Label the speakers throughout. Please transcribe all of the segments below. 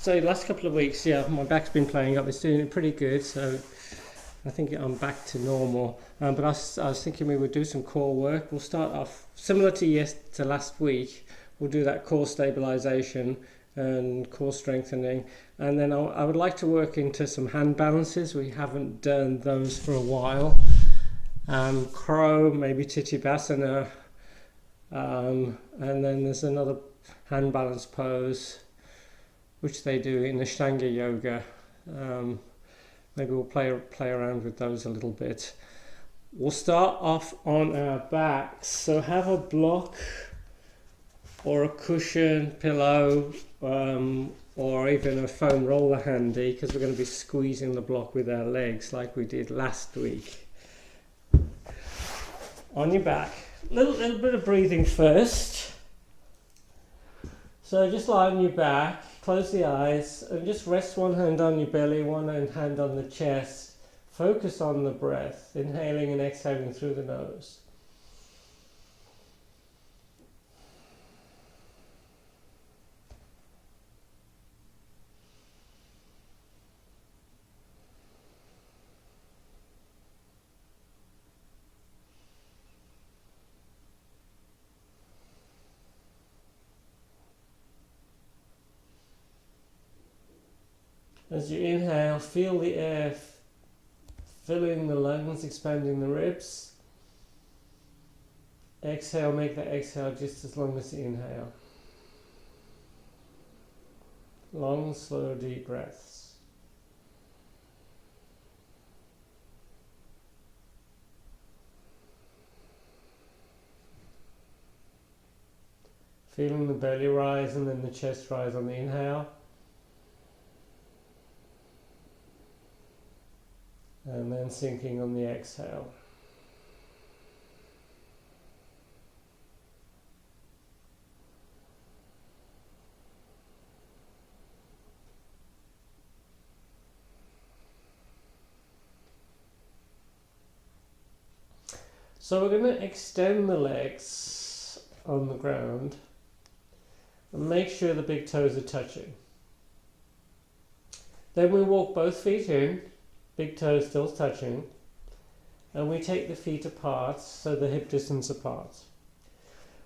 Speaker 1: last couple of weeks, yeah, my back's been playing up. It's doing pretty good, so I think I'm back to normal. But I was thinking we would do some core work. We'll start off similar to last week. We'll do that core stabilization and core strengthening, and then I would like to work into some hand balances. We haven't done those for a while. Crow, maybe Tittibhasana, and then there's another hand balance pose which they do in Ashtanga yoga. Maybe we'll play around with those a little bit. We'll start off on our backs, so have a block or a cushion, pillow, or even a foam roller handy, because we're going to be squeezing the block with our legs like we did last week. On your back, little bit of breathing first. So just lie on your back, close the eyes, and just rest one hand on your belly, one hand on the chest. Focus on the breath, inhaling and exhaling through the nose. As you inhale, feel the air filling the lungs, expanding the ribs. Exhale, make that exhale just as long as the inhale. Long, slow, deep breaths. Feeling the belly rise and then the chest rise on the inhale. And then sinking on the exhale. So we're going to extend the legs on the ground and make sure the big toes are touching. Then we walk both feet in, big toes still touching, and we take the feet apart so the hip distance apart.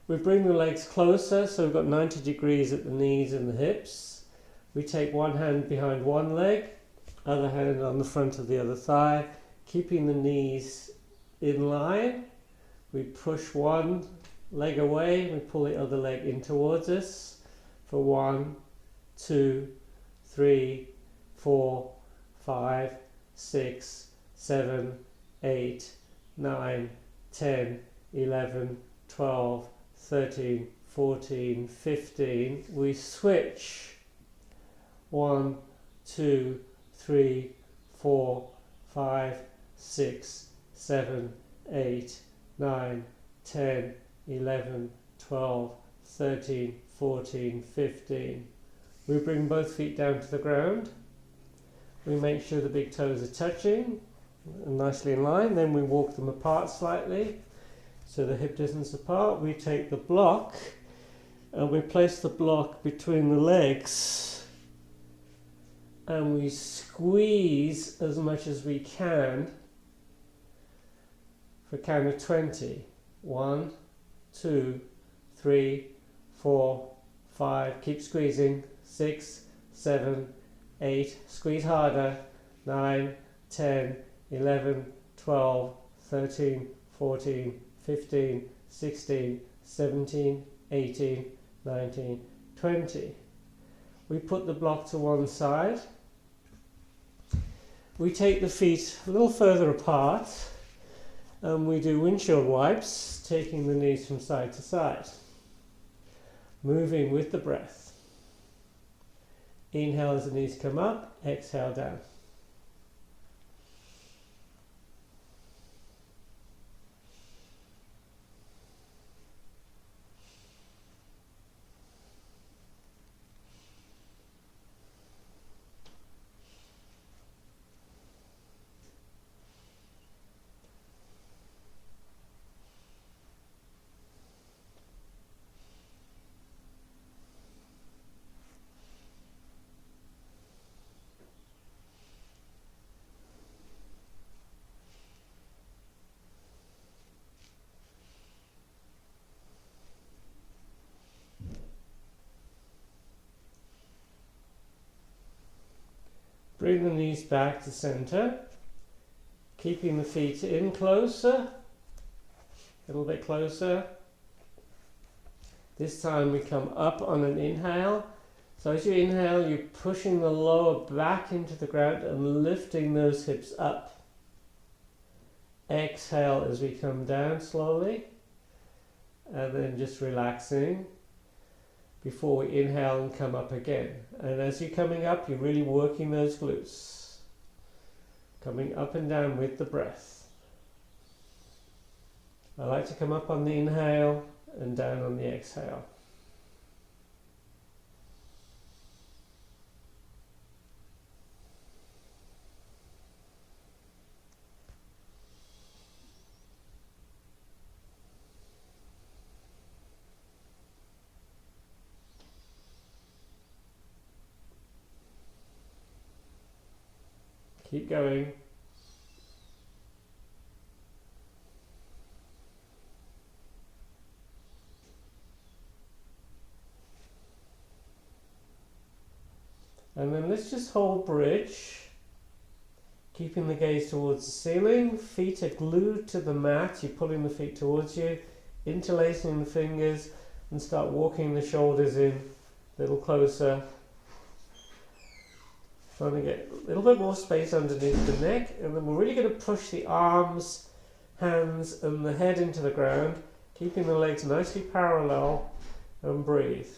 Speaker 1: We bring the legs closer, so we've got 90 degrees at the knees and the hips. We take one hand behind one leg, other hand on the front of the other thigh, keeping the knees in line. We push one leg away, we pull the other leg in towards us for 1, 2, 3, 4, 5, 6, 7, 8, 9, 10, 11, 12, 13, 14, 15. We switch 1, 2, 3, 4, 5, 6, 7, 8, 9, 10, 11, 12, 13, 14, 15. We bring both feet down to the ground. We make sure the big toes are touching and nicely in line. Then we walk them apart slightly so the hip distance apart. We take the block and we place the block between the legs and we squeeze as much as we can for count of 20. 1, 2, 3, 4, 5. Keep squeezing. 6, 7, 8. Squeeze harder. 9, 10, 11, 12, 13, 14, 15, 16, 17, 18, 19, 20. We put the block to one side. We take the feet a little further apart and we do windshield wipes, taking the knees from side to side, moving with the breath. Inhale as the knees come up, exhale down. Bring the knees back to center, keeping the feet in closer, a little bit closer. This time we come up on an inhale. So as you inhale, you're pushing the lower back into the ground and lifting those hips up. Exhale as we come down slowly, and then just relaxing before we inhale and come up again. And as you're coming up, you're really working those glutes, coming up and down with the breath. I like to come up on the inhale and down on the exhale. Keep going. And then let's just hold bridge, keeping the gaze towards the ceiling. Feet are glued to the mat. You're pulling the feet towards you, interlacing the fingers, and start walking the shoulders in a little closer. Trying to get a little bit more space underneath the neck, and then we're really going to push the arms, hands, and the head into the ground, keeping the legs nicely parallel, and breathe.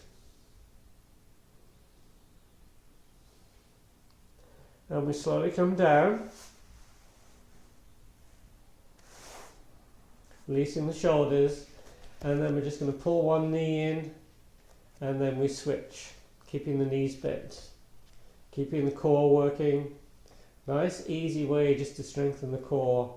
Speaker 1: And we slowly come down, releasing the shoulders, and then we're just going to pull one knee in, and then we switch, keeping the knees bent. Keeping the core working. Nice, easy way just to strengthen the core.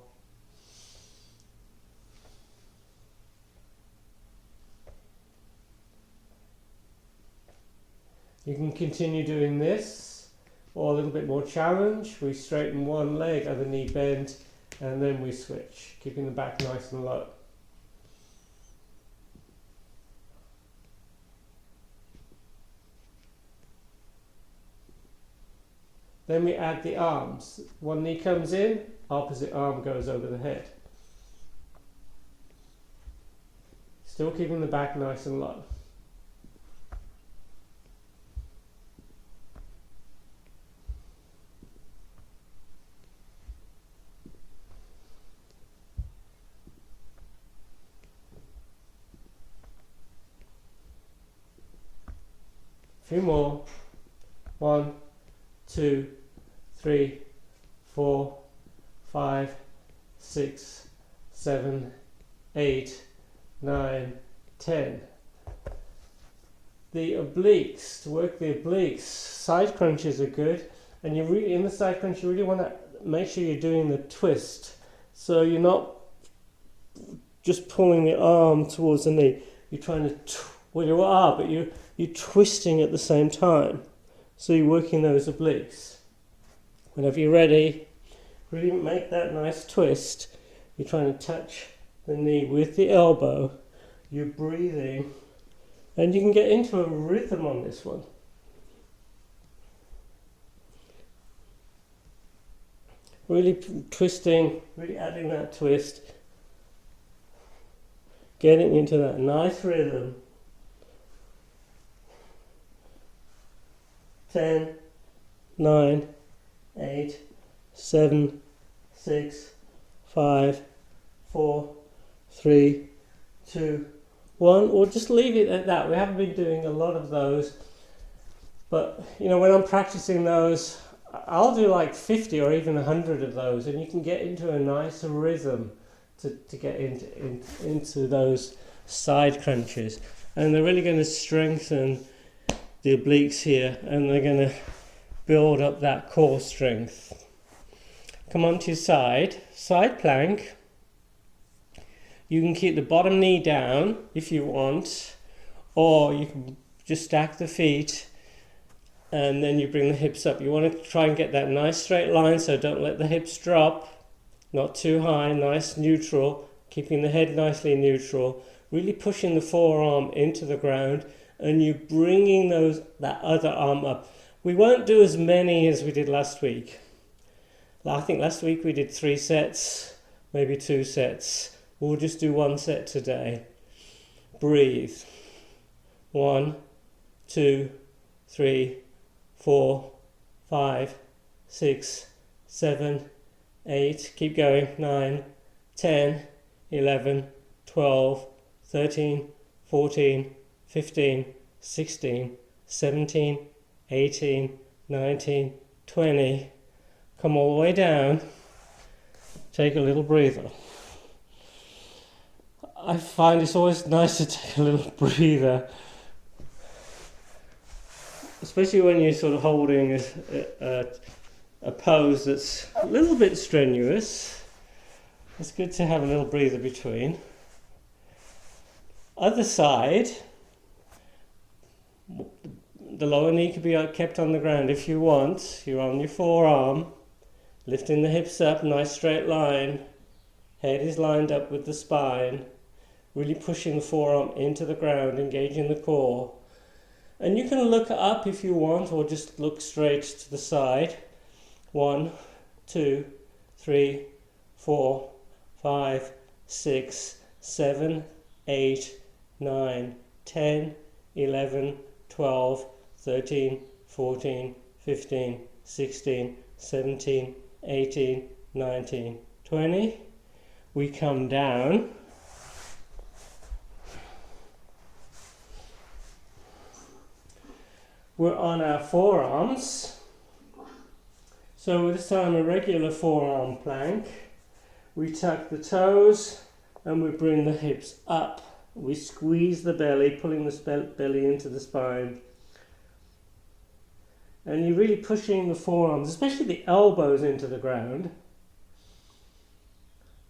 Speaker 1: You can continue doing this, or a little bit more challenge. We straighten one leg, other knee bent, and then we switch, keeping the back nice and low. Then we add the arms. One knee comes in, opposite arm goes over the head. Still keeping the back nice and low. A few more. 1, 2, 3, 4, 5, 6, 7, 8, 9, 10. The obliques, to work the obliques, side crunches are good, and you really, in the side crunch, you really want to make sure you're doing the twist. So you're not just pulling the arm towards the knee. You're trying to, well you are, but you're twisting at the same time. So you're working those obliques. Whenever you're ready, really make that nice twist. You're trying to touch the knee with the elbow. You're breathing. And you can get into a rhythm on this one. Really twisting, really adding that twist. Getting into that nice rhythm. 10, 9, 8, 7, 6, 5, 4, 3, 2, 1, or just leave it at that. We haven't been doing a lot of those, but you know, when I'm practicing those, I'll do like 50 or even 100 of those, and you can get into a nice rhythm to get into those side crunches, and they're really going to strengthen the obliques here, and they're going to build up that core strength. Come on to your side plank. You can keep the bottom knee down if you want, or you can just stack the feet and then you bring the hips up. You want to try and get that nice straight line, so don't let the hips drop, not too high, nice neutral, keeping the head nicely neutral, really pushing the forearm into the ground, and you're bringing that other arm up. We won't do as many as we did last week. I think last week we did 3 sets, maybe 2 sets. We'll just do 1 set today. Breathe. 1, 2, 3, 4, 5, 6, 7, 8. Keep going. 9, 10, 11, 12, 13, 14, 15, 16, 17, 18, 19, 20. Come all the way down. Take a little breather. I find it's always nice to take a little breather, especially when you're sort of holding a pose that's a little bit strenuous. It's good to have a little breather between. Other side, the lower knee can be kept on the ground if you want. You're on your forearm, lifting the hips up, nice straight line. Head is lined up with the spine, really pushing the forearm into the ground, engaging the core. And you can look up if you want, or just look straight to the side. 1, 2, 3, 4, 5, 6, 7, 8, 9, 10, 11, 12, 13, 14, 15, 16, 17, 18, 19, 20. We come down. We're on our forearms. So this time a regular forearm plank. We tuck the toes and we bring the hips up. We squeeze the belly, pulling the belly into the spine. And you're really pushing the forearms, especially the elbows, into the ground.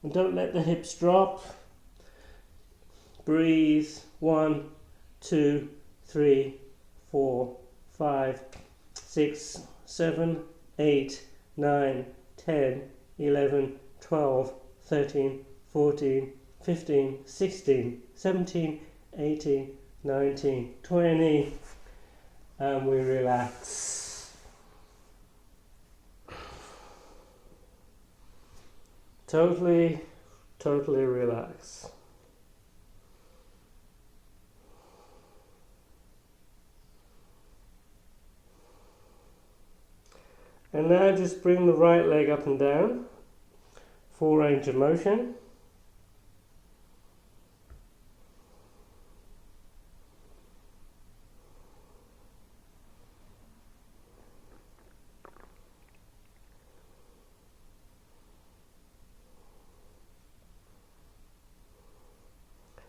Speaker 1: And don't let the hips drop. Breathe. 1, 2, 3, 4, 5, 6, 7, 8, 9, 10, 11, 12, 13, 14, 15, 16, 17, 18, 19, 20. And we relax. Totally relax. And now just bring the right leg up and down, full range of motion.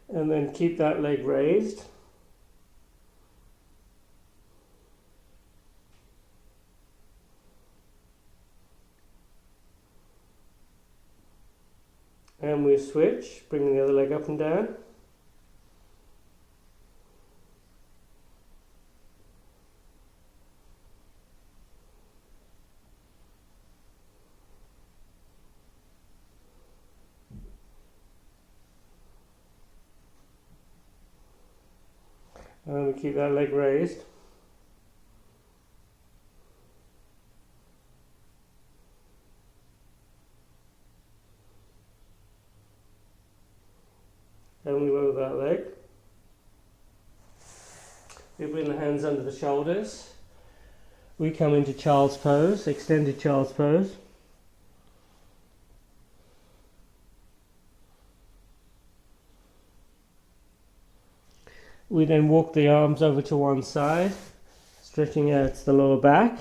Speaker 1: And then keep that leg raised. And we switch, bring the other leg up and down. And we keep that leg raised. And we lower that leg. We bring the hands under the shoulders. We come into child's pose, extended child's pose. We then walk the arms over to one side, stretching out the lower back.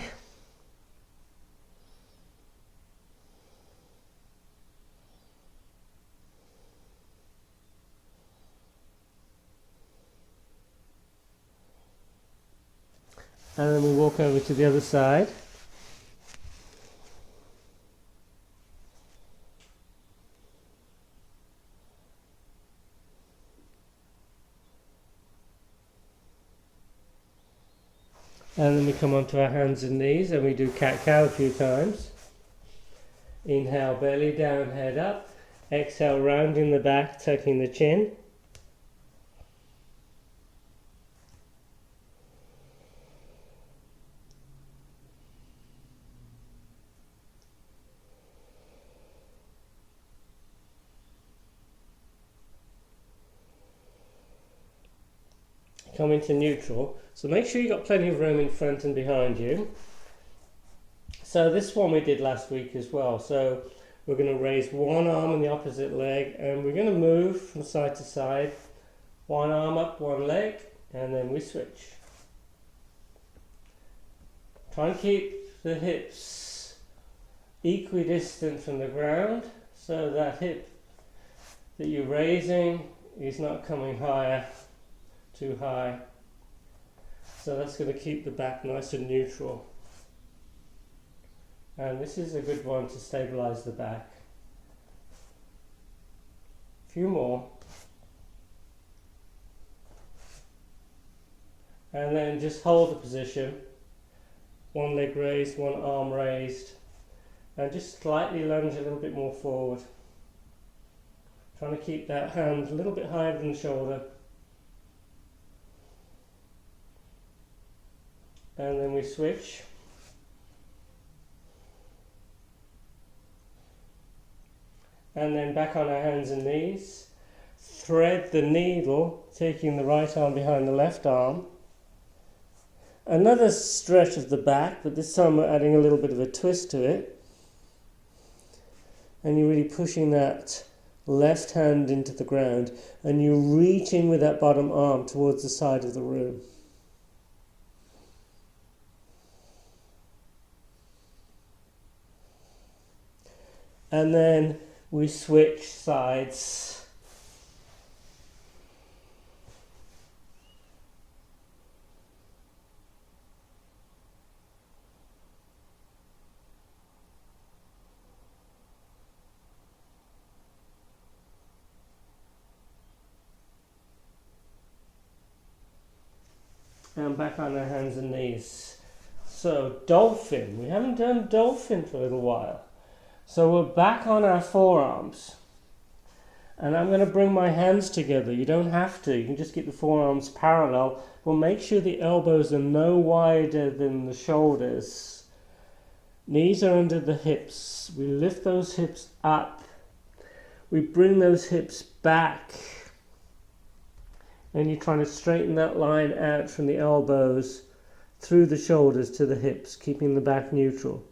Speaker 1: And then we walk over to the other side. And then we come onto our hands and knees and we do cat-cow a few times. Inhale, belly down, head up. Exhale, rounding the back, tucking the chin. come into neutral. So make sure you've got plenty of room in front and behind you. So this one we did last week as well. So we're going to raise one arm on the opposite leg and we're going to move from side to side. One arm up, one leg, and then we switch. Try and keep the hips equidistant from the ground so that hip that you're raising is not coming higher, too high. So that's going to keep the back nice and neutral. And this is a good one to stabilize the back. A few more. And then just hold the position. One leg raised, one arm raised. And just slightly lunge a little bit more forward. Trying to keep that hand a little bit higher than the shoulder. And then we switch. And then back on our hands and knees. Thread the needle, taking the right arm behind the left arm. Another stretch of the back, but this time we're adding a little bit of a twist to it. And you're really pushing that left hand into the ground, and you're reaching with that bottom arm towards the side of the room. And then we switch sides. And back on our hands and knees. So Dolphin, we haven't done Dolphin for a little while. So we're back on our forearms. And I'm going to bring my hands together. You don't have to, you can just keep the forearms parallel. We'll make sure the elbows are no wider than the shoulders. Knees are under the hips. We lift those hips up. We bring those hips back. And you're trying to straighten that line out from the elbows through the shoulders to the hips, keeping the back neutral.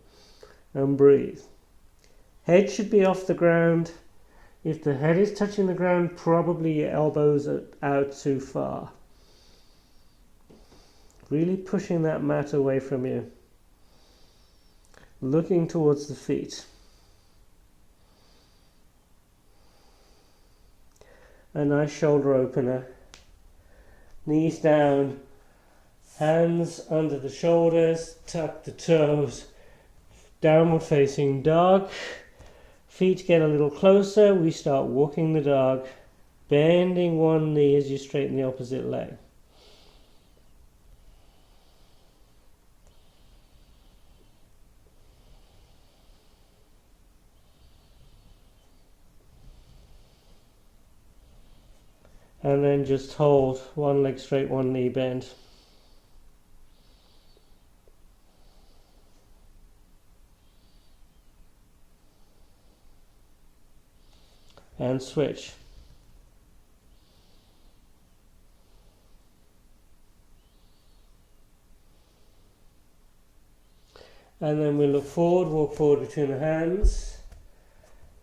Speaker 1: And breathe. Head should be off the ground. If the head is touching the ground, probably your elbows are out too far. Really pushing that mat away from you. Looking towards the feet. A nice shoulder opener. Knees down, hands under the shoulders, tuck the toes, downward facing dog. Feet get a little closer, we start walking the dog, bending one knee as you straighten the opposite leg. And then just hold one leg straight, one knee bent. And switch. And then we look forward, walk forward between the hands.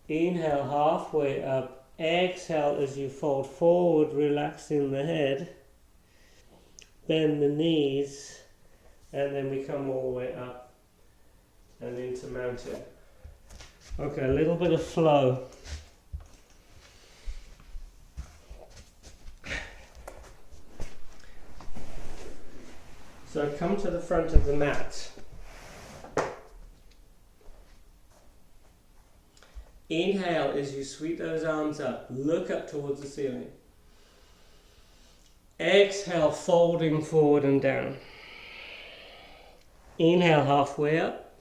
Speaker 1: Inhale halfway up. Exhale as you fold forward, relaxing the head. Bend the knees. And then we come all the way up and into mountain. Okay, a little bit of flow. So come to the front of the mat. Inhale as you sweep those arms up. Look up towards the ceiling. Exhale, folding forward and down. Inhale halfway up.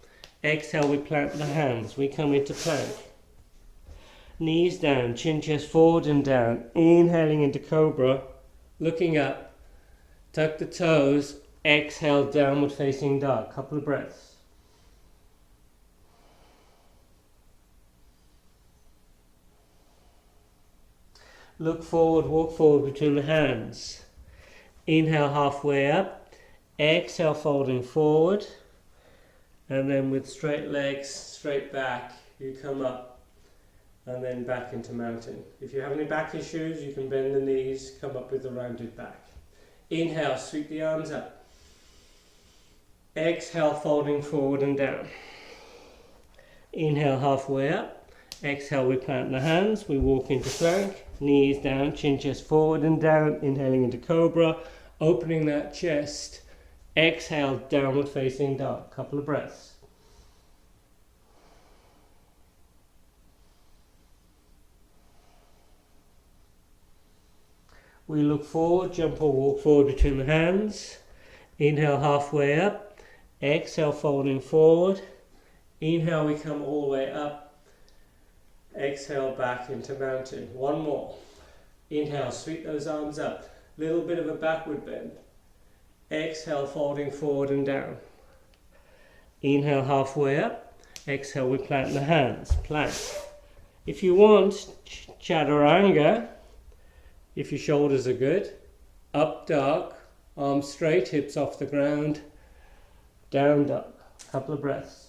Speaker 1: Exhale, we plant the hands. We come into plank. Knees down, chin chest forward and down. Inhaling into cobra. Looking up. Tuck the toes. Exhale, downward facing dog. Couple of breaths. Look forward, walk forward between the hands. Inhale halfway up. Exhale, folding forward. And then with straight legs, straight back, you come up and then back into mountain. If you have any back issues, you can bend the knees, come up with a rounded back. Inhale, sweep the arms up. Exhale, folding forward and down. Inhale, halfway up. Exhale, we plant the hands, we walk into plank, knees down, chin chest forward and down, inhaling into cobra, opening that chest. Exhale, downward facing dog. Couple of breaths. We look forward, jump or walk forward between the hands. Inhale, halfway up. Exhale, folding forward. Inhale, we come all the way up. Exhale, back into mountain. One more. Inhale, sweep those arms up. Little bit of a backward bend. Exhale, folding forward and down. Inhale, halfway up. Exhale, we plant the hands. Plank. If you want, chaturanga. If your shoulders are good, up dog, arms straight, hips off the ground, down dog. Couple of breaths.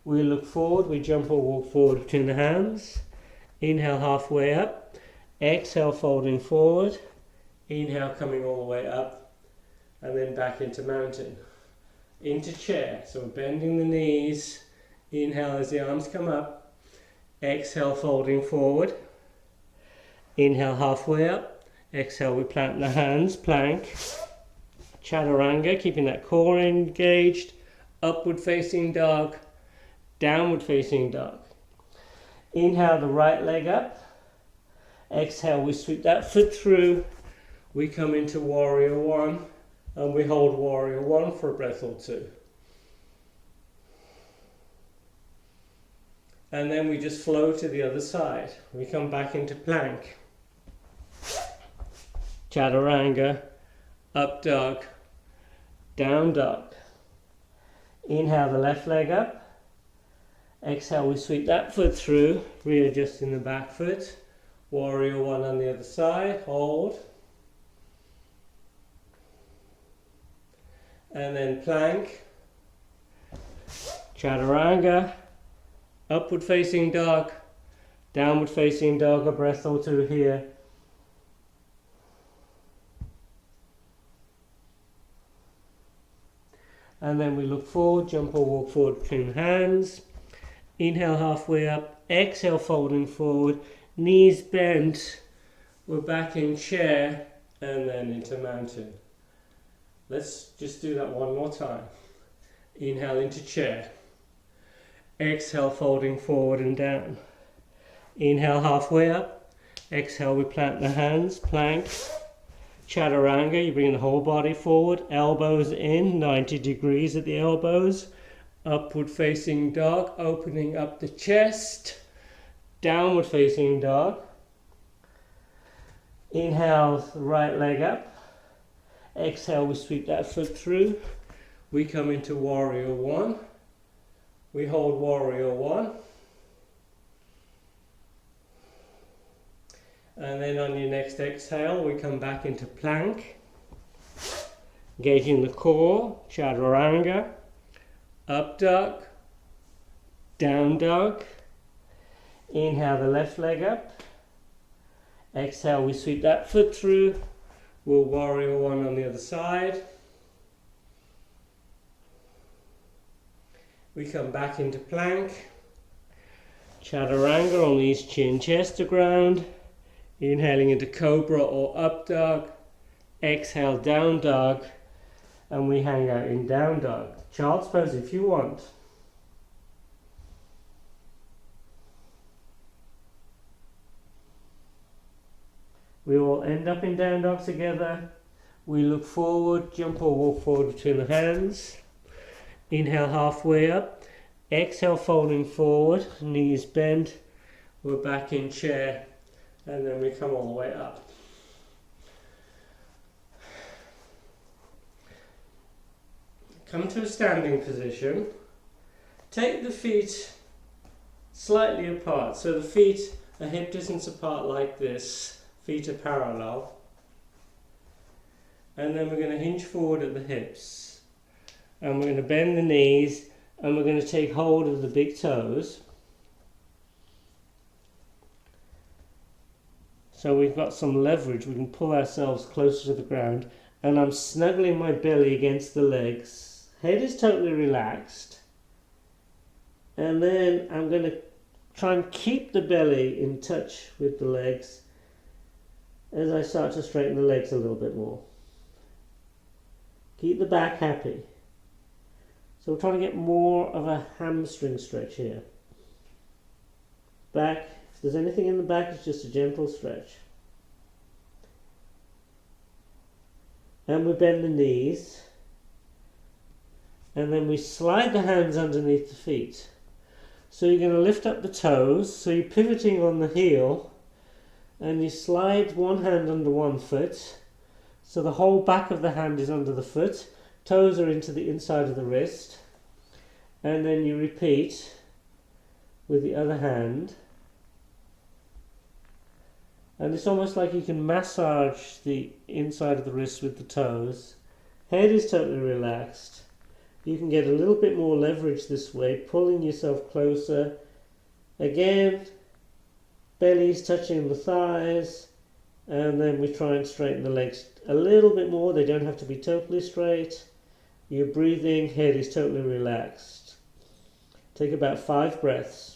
Speaker 1: We look forward, we jump or walk forward between the hands. Inhale, halfway up. Exhale, folding forward. Inhale, coming all the way up. And then back into mountain. Into chair. So we're bending the knees. Inhale as the arms come up. Exhale, folding forward. Inhale, halfway up. Exhale, we plant the hands, plank. Chaturanga, keeping that core engaged. Upward facing dog. Downward facing dog. Inhale the right leg up. Exhale, we sweep that foot through. We come into warrior one. And we hold warrior one for a breath or two. And then we just flow to the other side. We come back into plank. Chaturanga, up dog, down dog. Inhale the left leg up. Exhale, we sweep that foot through, readjusting the back foot. Warrior one on the other side, hold. And then plank. Chaturanga. Upward facing dog, downward facing dog, a breath or two here. And then we look forward, jump or walk forward between hands. Inhale halfway up, exhale folding forward, knees bent. We're back in chair and then into mountain. Let's just do that one more time. Inhale into chair. Exhale, folding forward and down. Inhale, halfway up. Exhale, we plant the hands, plank. Chaturanga, you bring the whole body forward. Elbows in, 90 degrees at the elbows. Upward facing dog, opening up the chest. Downward facing dog. Inhale, the right leg up. Exhale, we sweep that foot through. We come into warrior one. We hold warrior one. And then on your next exhale, we come back into plank. Engaging the core, chaturanga, up dog, down dog. Inhale the left leg up. Exhale, we sweep that foot through. We'll warrior one on the other side. We come back into plank. Chaturanga on these chin chest to ground. Inhaling into cobra or up dog. Exhale down dog. And we hang out in down dog. Child's pose if you want. We will end up in down dog together. We look forward, jump or walk forward between the hands. Inhale halfway up. Exhale folding forward, knees bent. We're back in chair and then we come all the way up. Come to a standing position. Take the feet slightly apart. So the feet are hip distance apart like this, feet are parallel. And then we're going to hinge forward at the hips. And we're going to bend the knees and we're going to take hold of the big toes. So we've got some leverage, we can pull ourselves closer to the ground. And I'm snuggling my belly against the legs. Head is totally relaxed. And then I'm going to try and keep the belly in touch with the legs as I start to straighten the legs a little bit more. Keep the back happy. So we're trying to get more of a hamstring stretch here. Back, if there's anything in the back, it's just a gentle stretch. And we bend the knees. And then we slide the hands underneath the feet. So you're going to lift up the toes, so you're pivoting on the heel, and you slide one hand under one foot, so the whole back of the hand is under the foot, toes are into the inside of the wrist, and then you repeat with the other hand, and it's almost like you can massage the inside of the wrist with the toes. Head is totally relaxed. You can get a little bit more leverage this way, pulling yourself closer. Again, belly's touching the thighs, and then we try and straighten the legs a little bit more. They don't have to be totally straight. You're breathing, head is totally relaxed. Take about 5 breaths.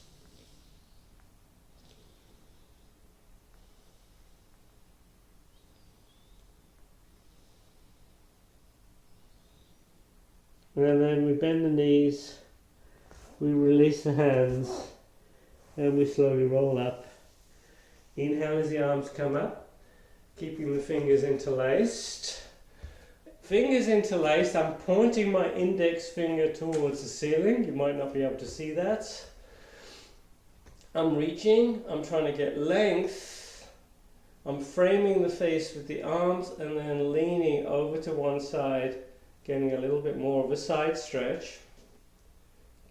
Speaker 1: And then we bend the knees, we release the hands, and we slowly roll up. Inhale as the arms come up, keeping the fingers interlaced. Fingers interlaced, I'm pointing my index finger towards the ceiling. You might not be able to see that. I'm reaching, I'm trying to get length. I'm framing the face with the arms and then leaning over to one side, getting a little bit more of a side stretch,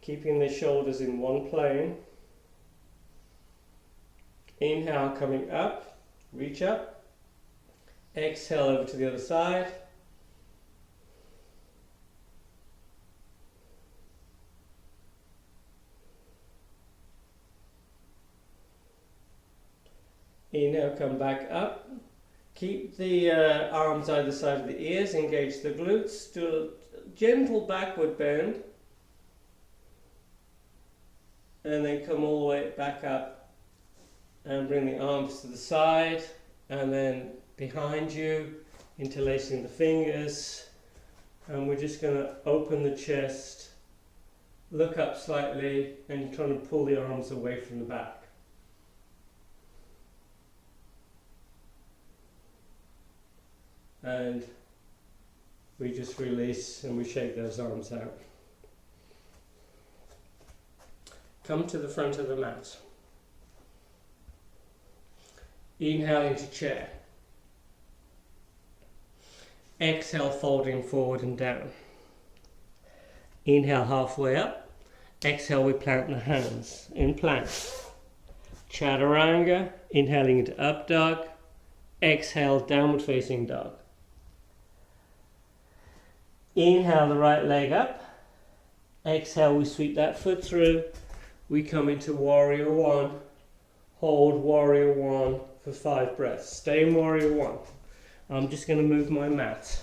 Speaker 1: keeping the shoulders in one plane. Inhale, coming up, reach up. Exhale over to the other side. Inhale, come back up. Keep the arms either side of the ears, engage the glutes, do a gentle backward bend, and then come all the way back up and bring the arms to the side, and then behind you, interlacing the fingers, and we're just going to open the chest, look up slightly, and you're trying to pull the arms away from the back. And we just release and we shake those arms out. Come to the front of the mat. Inhale into chair. Exhale, folding forward and down. Inhale, halfway up. Exhale, we plant the hands in plank. Chaturanga, inhaling into up dog. Exhale, downward facing dog. Inhale the right leg up. Exhale, we sweep that foot through. We come into warrior one. Hold warrior one for 5 breaths. Stay in warrior one. I'm just going to move my mat.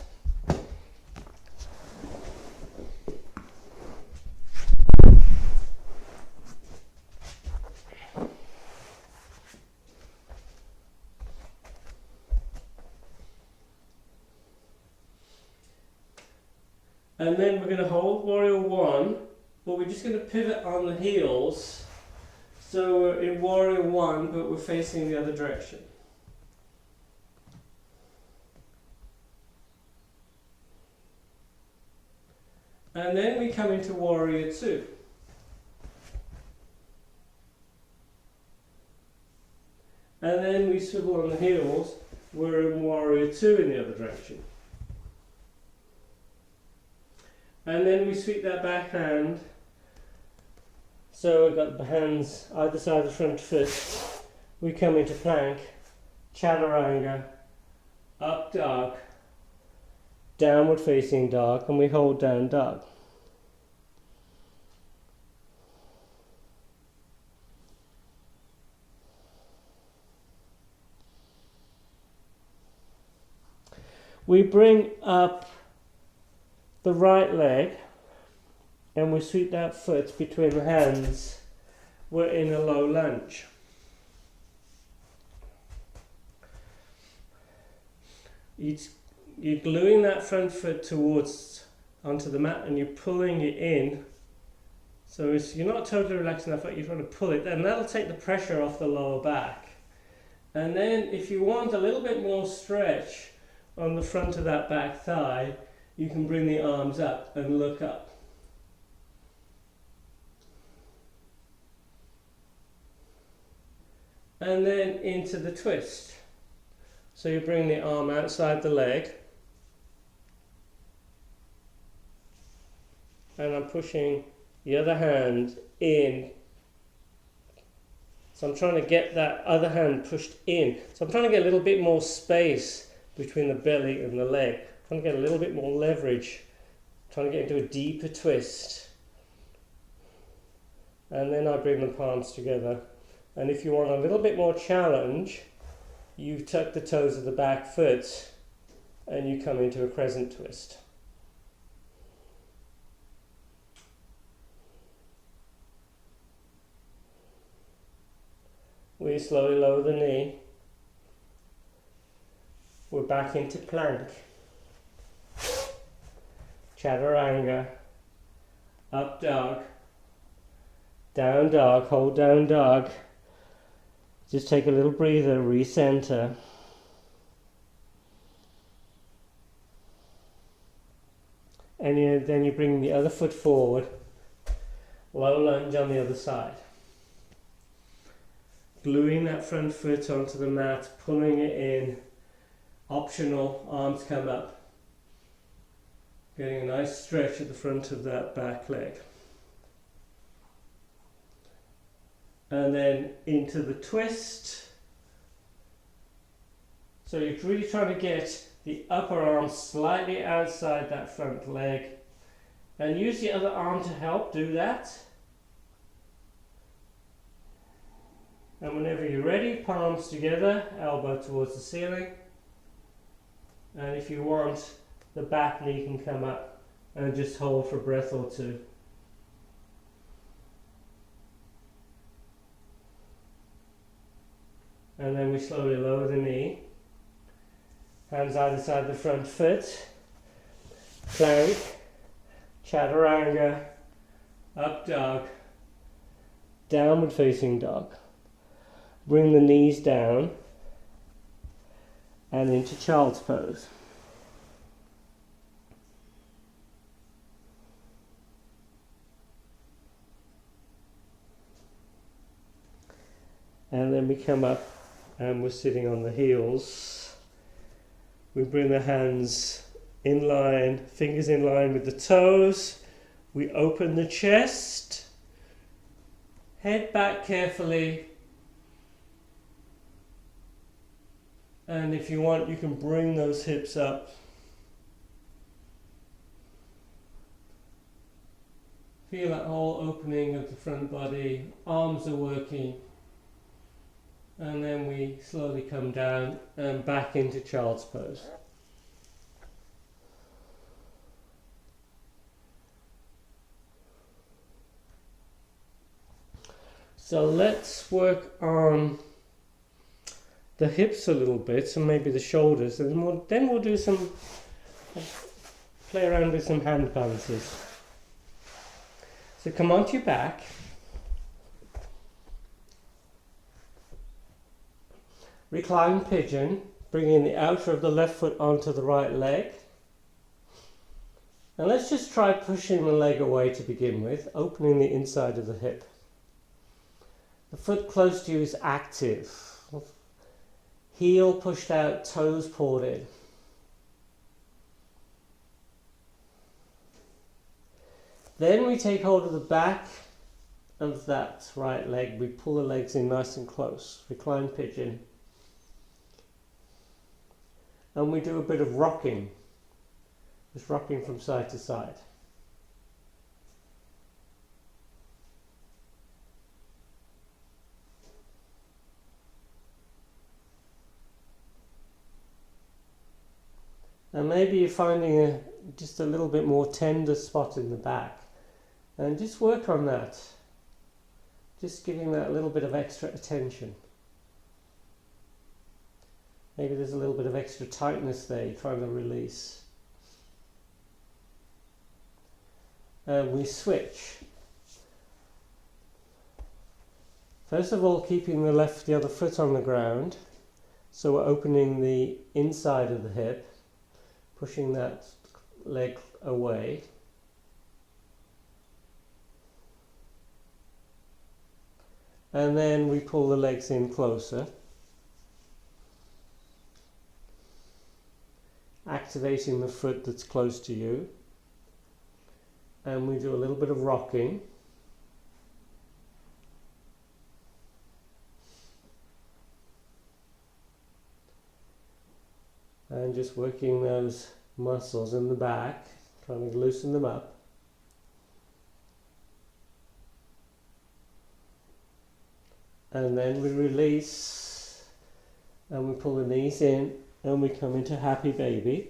Speaker 1: And then we're going to hold warrior one, but we're just going to pivot on the heels. So we're in warrior one, but we're facing the other direction. And then we come into warrior two. And then we swivel on the heels, we're in warrior two in the other direction. And then we sweep that back hand, So we've got the hands either side of the front foot. We come into plank, chaturanga, up dog, downward facing dog, and we hold down dog. We bring up the right leg and we sweep that foot between the hands. We're in a low lunge. You're gluing that front foot onto the mat and you're pulling it in. So you're not totally relaxing that foot, you're trying to pull it, and that'll take the pressure off the lower back. And then if you want a little bit more stretch on the front of that back thigh, you can bring the arms up and look up. And then into the twist. So you bring the arm outside the leg, and I'm pushing the other hand in. So I'm trying to get that other hand pushed in. So I'm trying to get a little bit more space between the belly and the leg. I'm trying to get a little bit more leverage. I'm trying to get into a deeper twist. And then I bring the palms together. And if you want a little bit more challenge, you tuck the toes of the back foot and you come into a crescent twist. We slowly lower the knee. We're back into plank. Chaturanga. Up dog. Down dog. Hold down dog. Just take a little breather, recenter. And then you bring the other foot forward. Low lunge on the other side. Gluing that front foot onto the mat, pulling it in. Optional, arms come up. Getting a nice stretch at the front of that back leg. And then into the twist. So you're really trying to get the upper arm slightly outside that front leg. And use the other arm to help do that. And whenever you're ready, palms together, elbow towards the ceiling. And if you want, the back knee can come up and just hold for a breath or two. And then we slowly lower the knee. Hands either side of the front foot. Plank. Chaturanga. Up dog. Downward facing dog. Bring the knees down. And into child's pose. And then we come up and we're sitting on the heels. We bring the hands in line, fingers in line with the toes. We open the chest. Head back carefully. And if you want, you can bring those hips up. Feel that whole opening of the front body. Arms are working. And then we slowly come down and back into child's pose. So let's work on the hips a little bit, and maybe the shoulders, and then we'll do some, play around with some hand balances. So come onto your back. Recline Pigeon, bringing the outer of the left foot onto the right leg. And let's just try pushing the leg away to begin with, opening the inside of the hip. The foot close to you is active. Heel pushed out, toes pulled in. Then we take hold of the back of that right leg, we pull the legs in nice and close, recline pigeon. And we do a bit of rocking, just rocking from side to side. And maybe you're finding just a little bit more tender spot in the back. And just work on that. Just giving that a little bit of extra attention. Maybe there's a little bit of extra tightness there you're trying to release. And we switch. First of all, keeping the other foot on the ground. So we're opening the inside of the hip, pushing that leg away. And then we pull the legs in closer, activating the foot that's close to you. And we do a little bit of rocking. And just working those muscles in the back, trying to loosen them up. And then we release and we pull the knees in and we come into happy baby.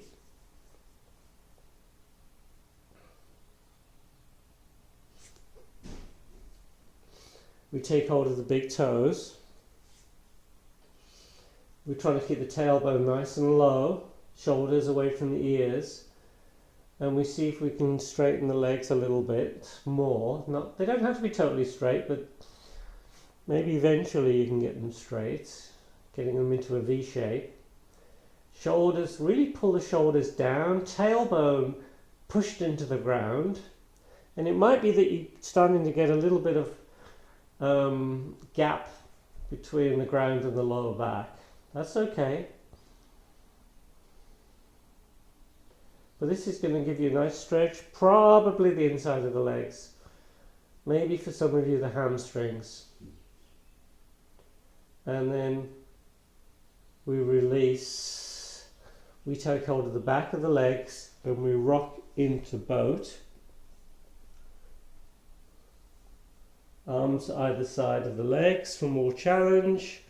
Speaker 1: We take hold of the big toes. We're trying to keep the tailbone nice and low, shoulders away from the ears, and we see if we can straighten the legs a little bit more. They don't have to be totally straight, but maybe eventually you can get them straight, getting them into a V shape. Shoulders, really pull the shoulders down, tailbone pushed into the ground, and it might be that you're starting to get a little bit of gap between the ground and the lower back. That's okay. But this is going to give you a nice stretch, probably the inside of the legs. Maybe for some of you the hamstrings. And then we release. We take hold of the back of the legs and we rock into boat. Arms either side of the legs for more challenge.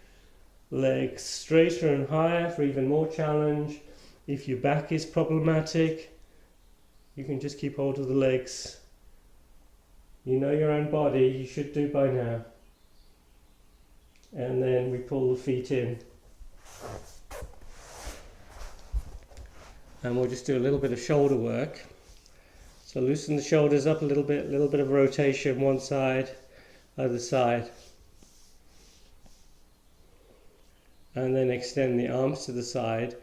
Speaker 1: Legs straighter and higher for even more challenge. If your back is problematic, you can just keep hold of the legs. You know your own body, you should do by now. And then we pull the feet in. And we'll just do a little bit of shoulder work. So loosen the shoulders up a little bit of rotation one side, other side. And then extend the arms to the side.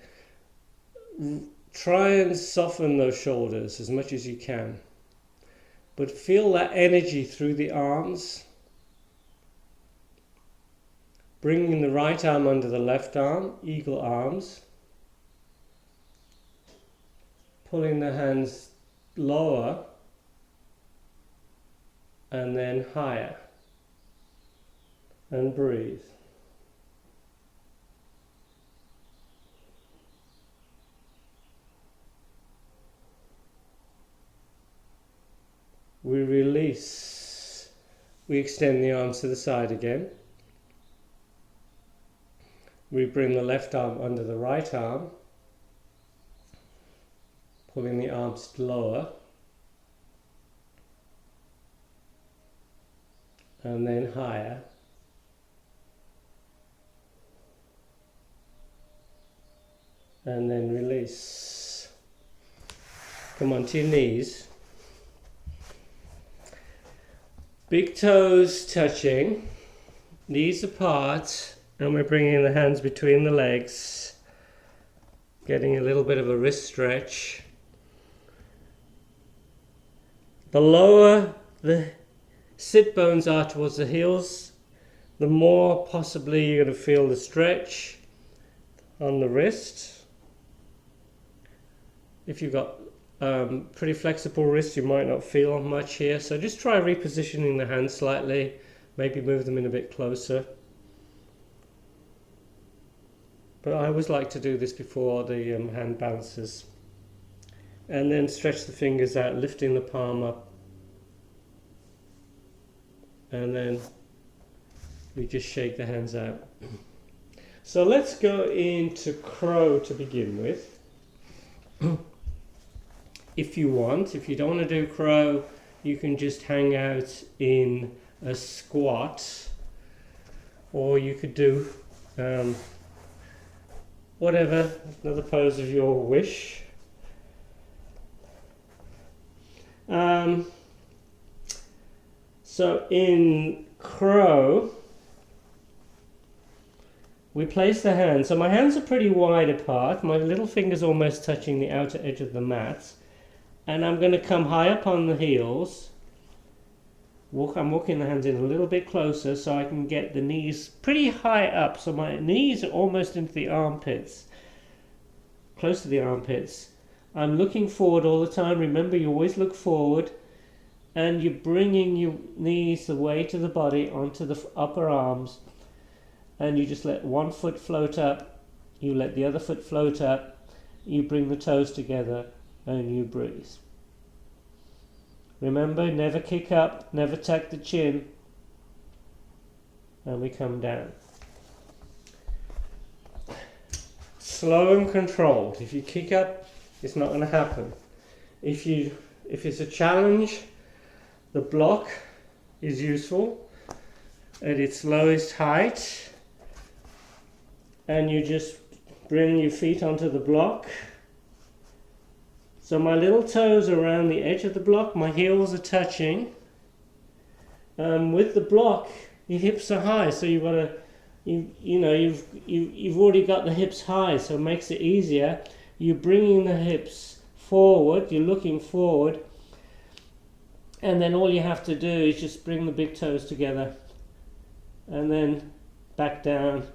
Speaker 1: Try and soften those shoulders as much as you can. But feel that energy through the arms. Bringing the right arm under the left arm, eagle arms. Pulling the hands lower and then higher. And breathe. We release. We extend the arms to the side again. We bring the left arm under the right arm, pulling the arms lower, and then higher. And then release. Come onto your knees. Big toes touching, knees apart, and we're bringing the hands between the legs, getting a little bit of a wrist stretch. The lower the sit bones are towards the heels, the more possibly you're going to feel the stretch on the wrist. If you've got pretty flexible wrists, you might not feel much here. So just try repositioning the hands slightly, maybe move them in a bit closer. But I always like to do this before the hand bounces. And then stretch the fingers out, lifting the palm up. And then we just shake the hands out. So let's go into crow to begin with. If you want. If you don't want to do crow, you can just hang out in a squat, or you could do whatever, another pose of your wish. So in crow, we place the hands. So my hands are pretty wide apart. My little finger's almost touching the outer edge of the mat. And I'm going to come high up on the heels. I'm walking the hands in a little bit closer so I can get the knees pretty high up. So my knees are almost into the armpits, close to the armpits. I'm looking forward all the time. Remember, you always look forward. And you're bringing your knees away to the body onto the upper arms. And you just let one foot float up. You let the other foot float up. You bring the toes together and you breathe. Remember, never kick up, never tuck the chin. And we come down. Slow and controlled. If you kick up, it's not going to happen. If it's a challenge, the block is useful at its lowest height. And you just bring your feet onto the block. So my little toes are around the edge of the block, my heels are touching. With the block, your hips are high, so you've already got the hips high, so it makes it easier. You're bringing the hips forward, you're looking forward, and then all you have to do is just bring the big toes together, and then back down.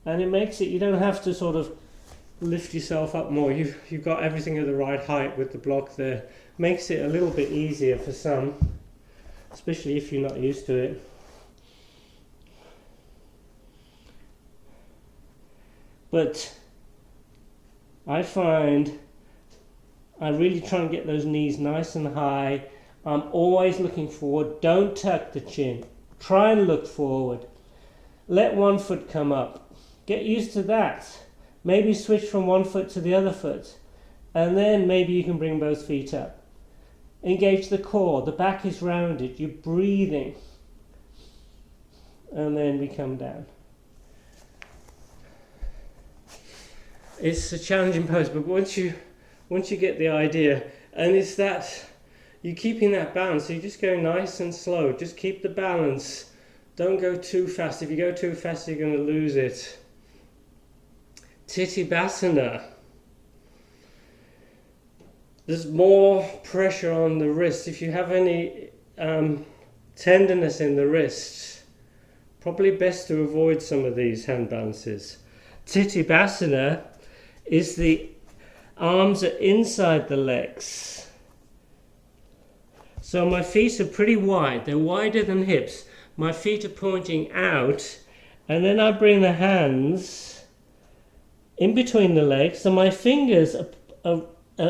Speaker 1: And it makes it, you don't have to sort of lift yourself up more. You've got everything at the right height with the block there. Makes it a little bit easier for some, especially if you're not used to it. But I find I really try and get those knees nice and high. I'm always looking forward. Don't tuck the chin. Try and look forward. Let one foot come up. Get used to that. Maybe switch from one foot to the other foot. And then maybe you can bring both feet up. Engage the core. The back is rounded. You're breathing. And then we come down. It's a challenging pose, but once you get the idea, and it's that you're keeping that balance, so you're just going nice and slow. Just keep the balance. Don't go too fast. If you go too fast, you're going to lose it. Tittibhasana. There's more pressure on the wrist. If you have any tenderness in the wrist, probably best to avoid some of these hand balances. Tittibhasana is the arms are inside the legs. So my feet are pretty wide. They're wider than hips. My feet are pointing out, and then I bring the hands in between the legs, so my fingers are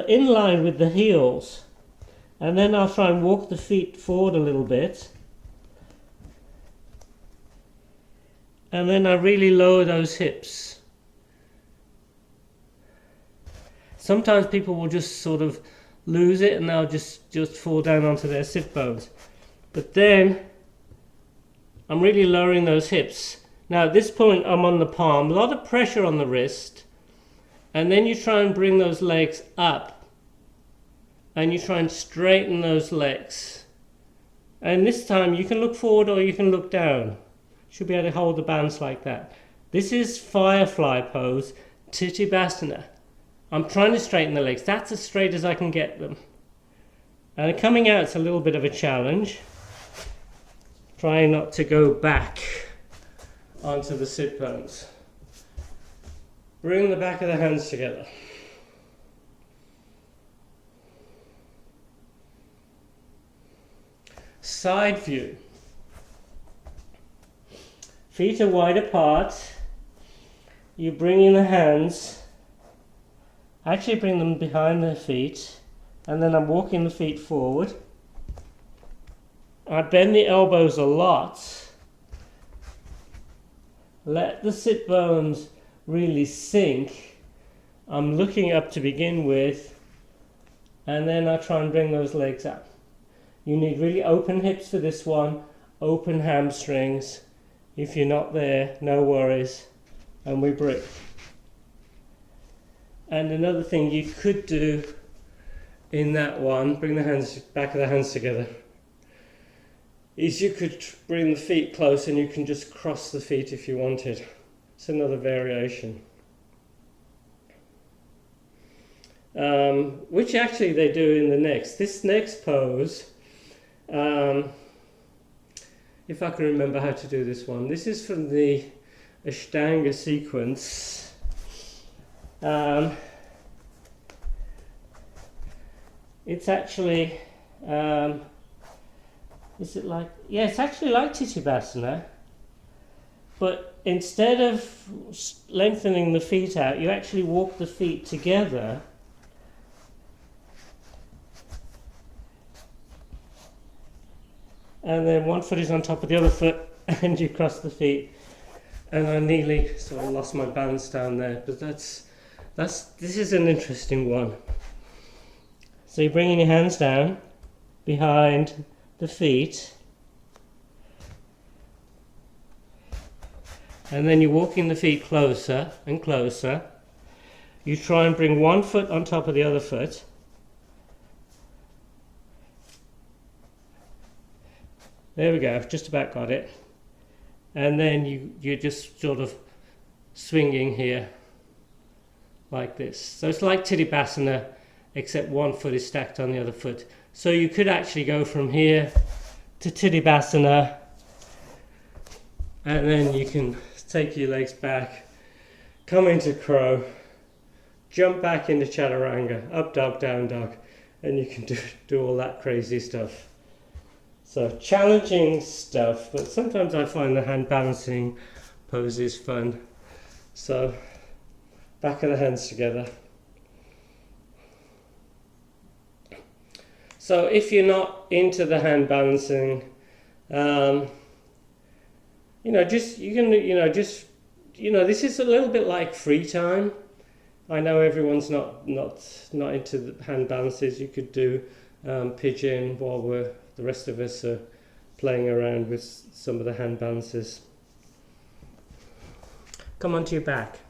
Speaker 1: in line with the heels. And then I'll try and walk the feet forward a little bit. And then I really lower those hips. Sometimes people will just sort of lose it and they'll just fall down onto their sit bones. But then I'm really lowering those hips. Now at this point I'm on the palm, a lot of pressure on the wrist, and then you try and bring those legs up and you try and straighten those legs. And this time you can look forward or you can look down. You should be able to hold the balance like that. This is Firefly Pose, Tittibhasana. I'm trying to straighten the legs. That's as straight as I can get them. And coming out is a little bit of a challenge. Trying not to go back onto the sit bones. Bring the back of the hands together. Side view. Feet are wide apart. You bring in the hands, actually bring them behind the feet, and then I'm walking the feet forward. I bend the elbows a lot. Let the sit bones really sink. I'm looking up to begin with, and then I try and bring those legs up. You need really open hips for this one, open hamstrings. If you're not there, no worries, and we breathe. And another thing you could do in that one, bring the hands, back of the hands together, is you could bring the feet close and you can just cross the feet if you wanted. It's another variation. Which actually they do in the next. This next pose, if I can remember how to do this one. This is from the Ashtanga sequence. It's actually, is it like, yeah, it's actually like Tittibhasana, but instead of lengthening the feet out, you actually walk the feet together. And then one foot is on top of the other foot, and you cross the feet. And I nearly sort of lost my balance down there, but this is an interesting one. So you're bringing your hands down behind the feet, and then you're walking the feet closer and closer. You try and bring one foot on top of the other foot. There we go, just about got it. And then you're just sort of swinging here like this. So it's like Tittibhasana, except one foot is stacked on the other foot. So you could actually go from here to Tittibhasana, and then you can take your legs back, come into crow, jump back into chaturanga, up dog, down dog, and you can do all that crazy stuff. So challenging stuff, but sometimes I find the hand balancing poses fun. So back of the hands together. So if you're not into the hand balancing, this is a little bit like free time. I know everyone's not into the hand balances. You could do pigeon while the rest of us are playing around with some of the hand balances. Come onto your back.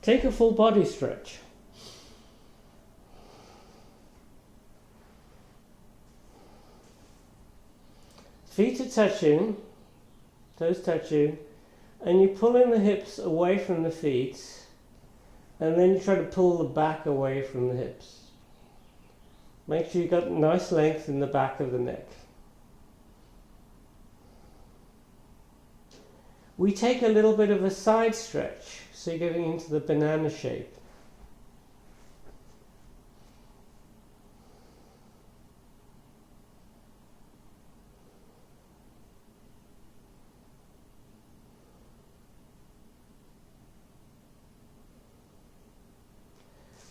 Speaker 1: Take a full body stretch. Feet are touching, toes touching, and you pull in the hips away from the feet, and then you try to pull the back away from the hips. Make sure you've got nice length in the back of the neck. We take a little bit of a side stretch, so you're getting into the banana shape.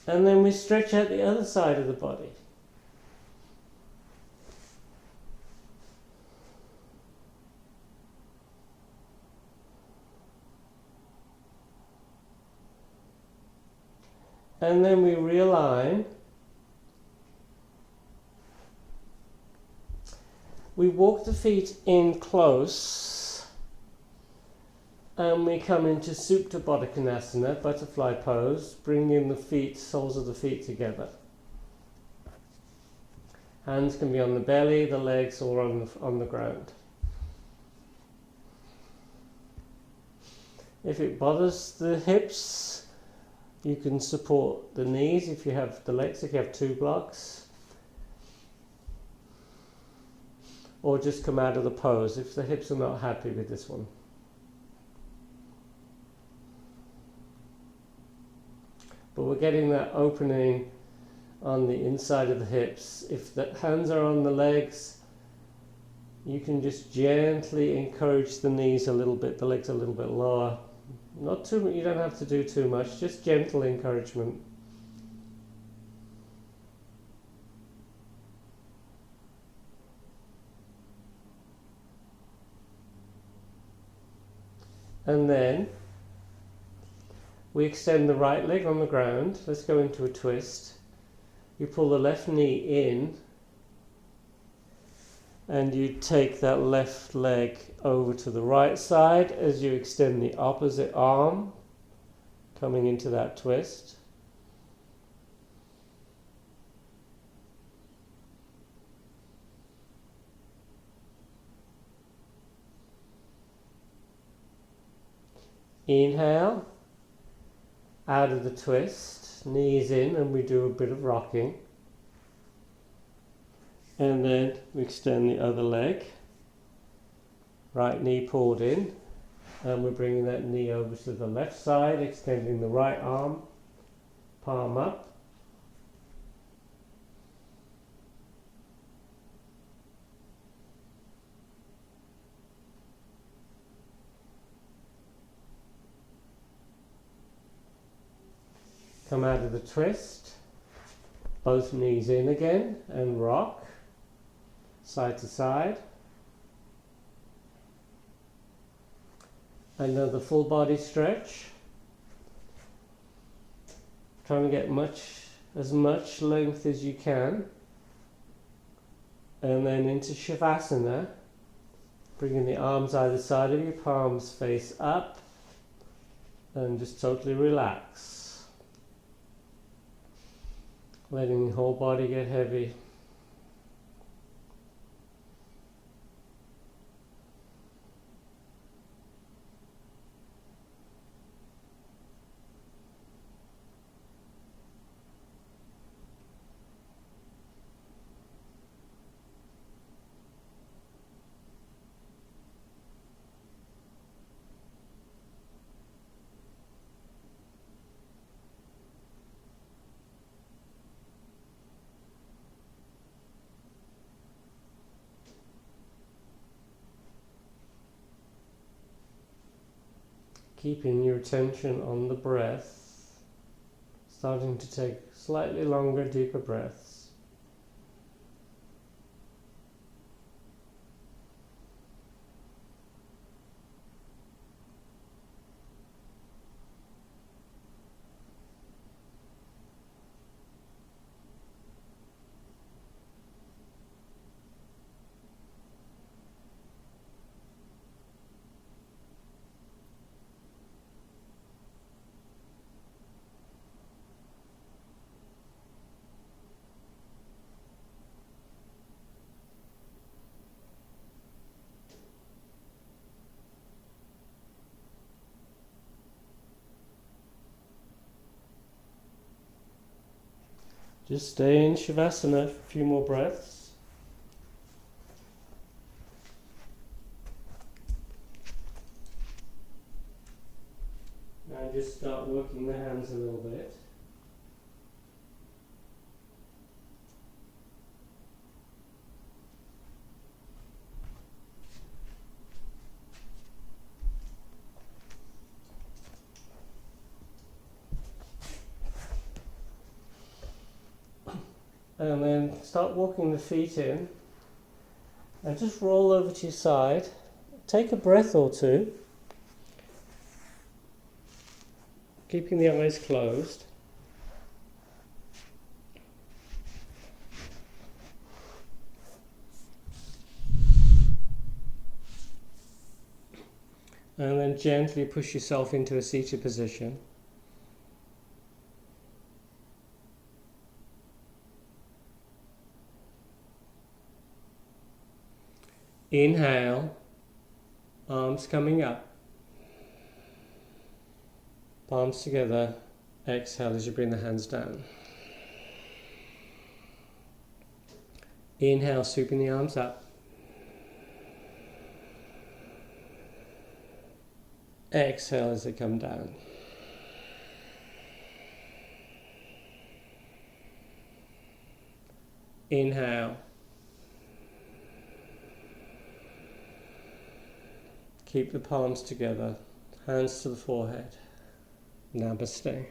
Speaker 1: And then we stretch out the other side of the body. And then we realign. We walk the feet in close, and we come into Supta Baddha, butterfly pose, bringing the feet, soles of the feet together. Hands can be on the belly, the legs, or on the ground. If it bothers the hips, you can support the knees if you have the legs, if you have two blocks. Or just come out of the pose if the hips are not happy with this one. But we're getting that opening on the inside of the hips. If the hands are on the legs, you can just gently encourage the knees a little bit, the legs a little bit lower. Not too, you don't have to do too much, just gentle encouragement. And then we extend the right leg on the ground. Let's go into a twist. You pull the left knee in and you take that left leg over to the right side as you extend the opposite arm, coming into that twist. Inhale, out of the twist, knees in, and we do a bit of rocking. And then we extend the other leg, right knee pulled in, and we're bringing that knee over to the left side, extending the right arm, palm up. Come out of the twist, both knees in again, and rock side to side. Another full body stretch. Trying to get as much length as you can. And then into Shavasana, bringing the arms either side of you, palms face up, and just totally relax. Letting the whole body get heavy. Keeping your attention on the breath, starting to take slightly longer, deeper breaths. Just stay in Shavasana for a few more breaths. Now just start working the hands a little bit. And then start walking the feet in and just roll over to your side. Take a breath or two, keeping the eyes closed. And then gently push yourself into a seated position. Inhale, arms coming up, palms together. Exhale as you bring the hands down. Inhale, sweeping the arms up. Exhale as they come down. Inhale. Keep the palms together, hands to the forehead. Namaste.